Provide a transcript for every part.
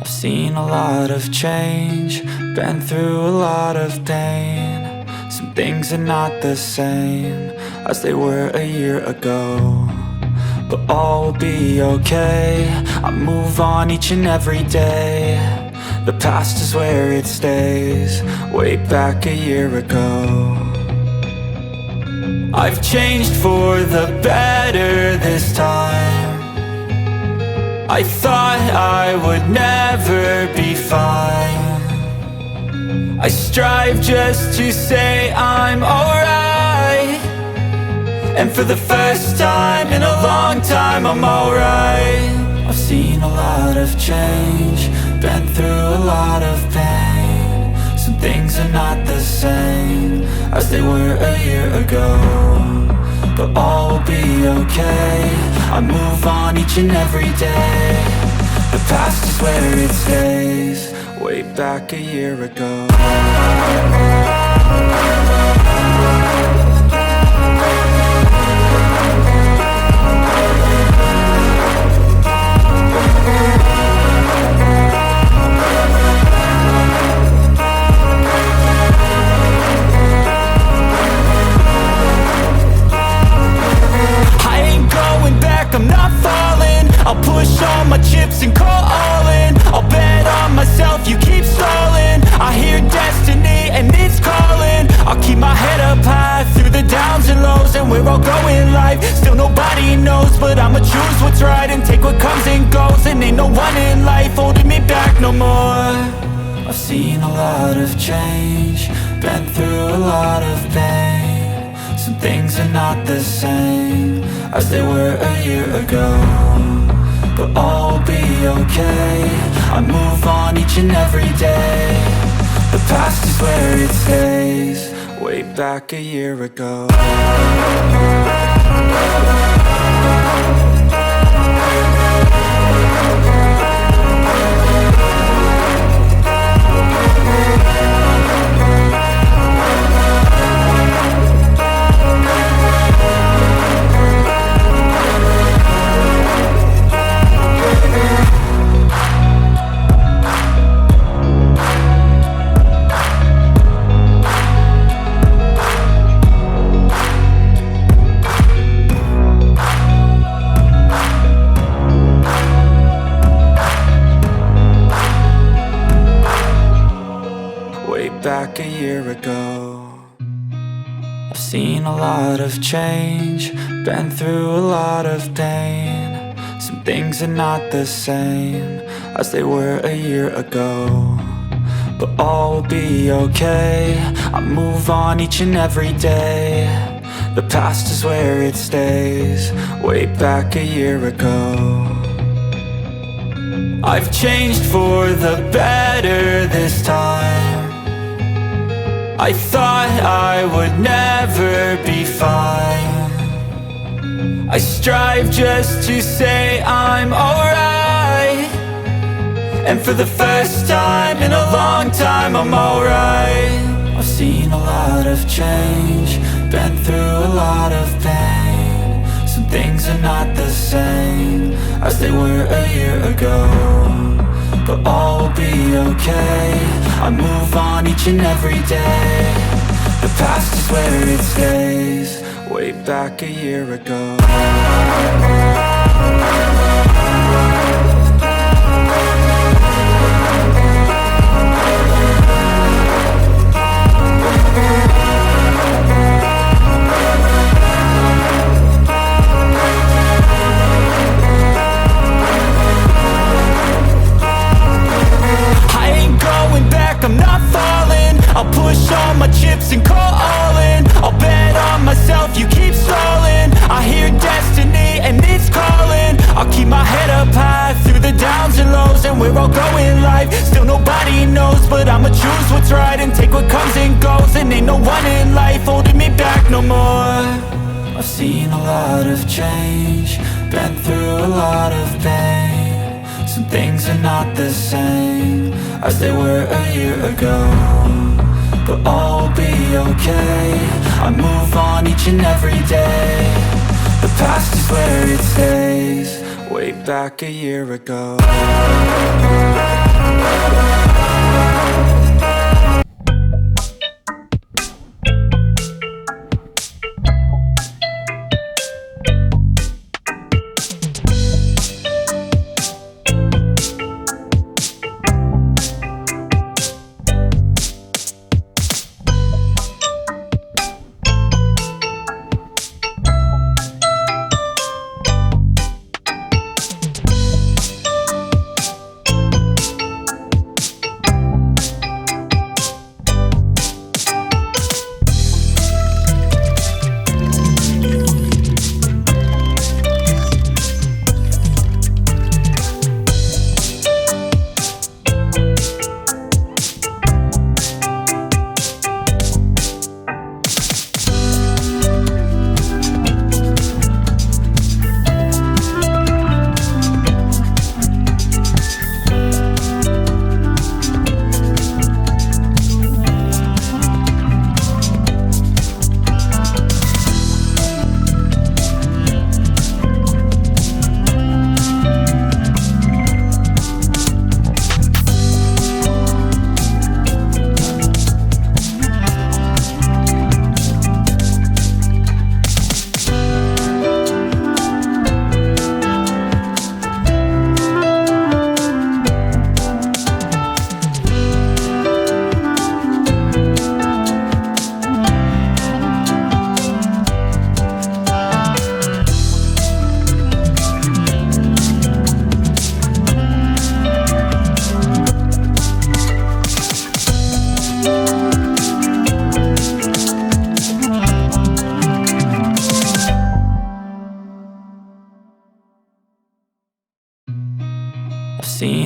I've seen a lot of change, been through a lot of pain. Some things are not the same as they were a year ago, but all will be okay. I move on each and every day. The past is where it stays, way back a year ago. I've changed for the better this time. I thought I would never be fine. I strive just to say I'm alright, and for the first time in a long time I'm alright. I've seen a lot of change, been through a lot of pain. Some things are not the same as they were a year ago, but all will be okay. I move on each and every day. The past is where it stays, way back a year ago. I'm not falling, I'll push all my chips and call all in. I'll bet on myself, you keep stalling. I hear destiny and it's calling. I'll keep my head up high through the downs and lows, and we're all going life. Still nobody knows, but I'ma choose what's right and take what comes and goes. And ain't no one in life holding me back no more. I've seen a lot of change, been through a lot of pain. Some things are not the same as they were a year ago, but all will be okay. I move on each and every day. The past is where it stays, way back a year ago. Back a year ago. I've seen a lot of change, been through a lot of pain. Some things are not the same as they were a year ago, but all will be okay. I move on each and every day. The past is where it stays, way back a year ago. I've changed for the better this time. I thought I would never be fine. I strive just to say I'm alright, and for the first time in a long time I'm alright. I've seen a lot of change, been through a lot of pain. Some things are not the same as they were a year ago, but all will be okay. I move on each and every day. The past is where it stays, way back a year ago. I'm not falling, I'll push all my chips and call all in. I'll bet on myself, you keep stalling. I hear destiny and it's calling. I'll keep my head up high through the downs and lows, and we're all going life. Still nobody knows, but I'ma choose what's right and take what comes and goes. And ain't no one in life holding me back no more. I've seen a lot of change, been through a lot of pain. Some things are not the same as they were a year ago, but all will be okay. I move on each and every day. The past is where it stays, way back a year ago.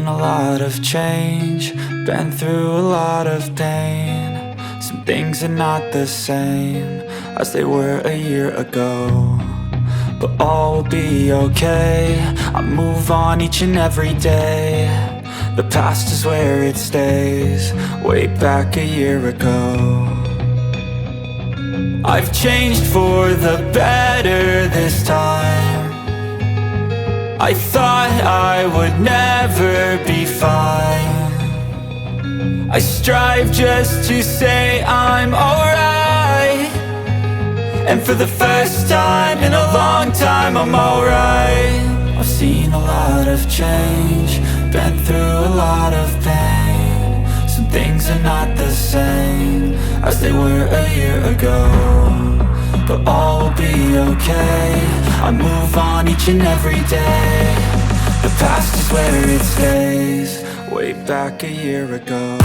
seen a lot of change, been through a lot of pain. Some things are not the same as they were a year ago, but all will be okay. I move on each and every day. The past is where it stays, way back a year ago. I've changed for the better this time. I thought I would never be fine. I strive just to say I'm alright, and for the first time in a long time I'm alright. I've seen a lot of change, been through a lot of pain. Some things are not the same as they were a year ago, but all will be okay. I move on each and every day. The past is where it stays, way back a year ago.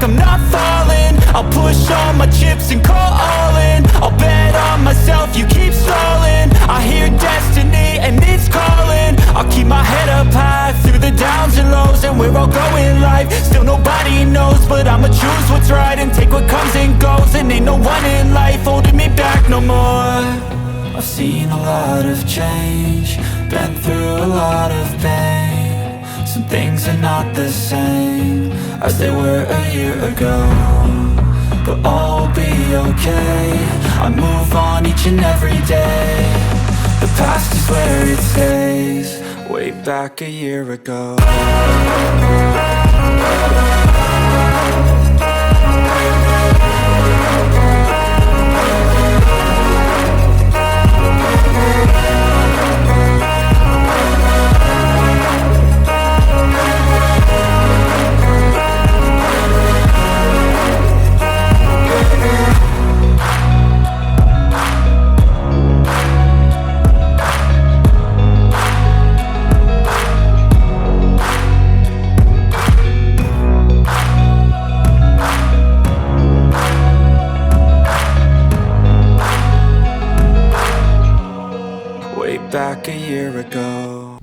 I'm not falling, I'll push all my chips and call all in. I'll bet on myself, you keep stalling. I hear destiny and it's calling. I'll keep my head up high through the downs and lows, and where I'll go in life, still nobody knows. But I'ma choose what's right and take what comes and goes, and ain't no one in life holding me back no more. I've seen a lot of change, been through a lot of pain. Some things are not the same as they were a year ago, but all will be okay. I move on each and every day. The past is where it stays, way back a year ago. Back a year ago.